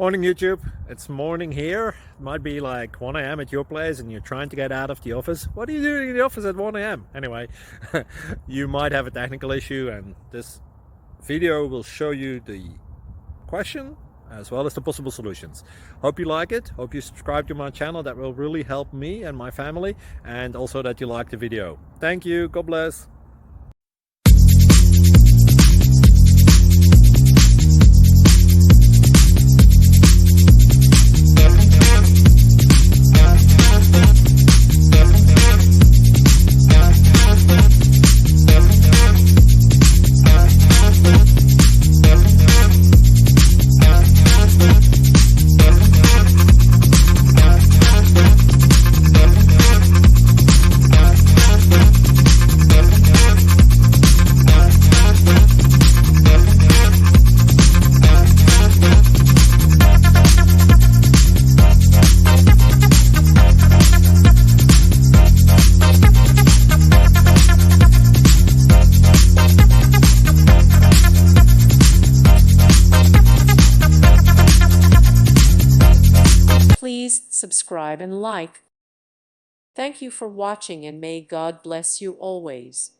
Morning YouTube, it's morning here. It might be like 1 a.m. at your place and you're trying to get out of the office. What are you doing in the office at 1 a.m.? Anyway, you might have a technical issue and this video will show you the question as well as the possible solutions. Hope you like it, hope you subscribe to my channel. That will really help me and my family, and also that you like the video. Thank you, God bless. Please subscribe and like. Thank you for watching, and may God bless you always.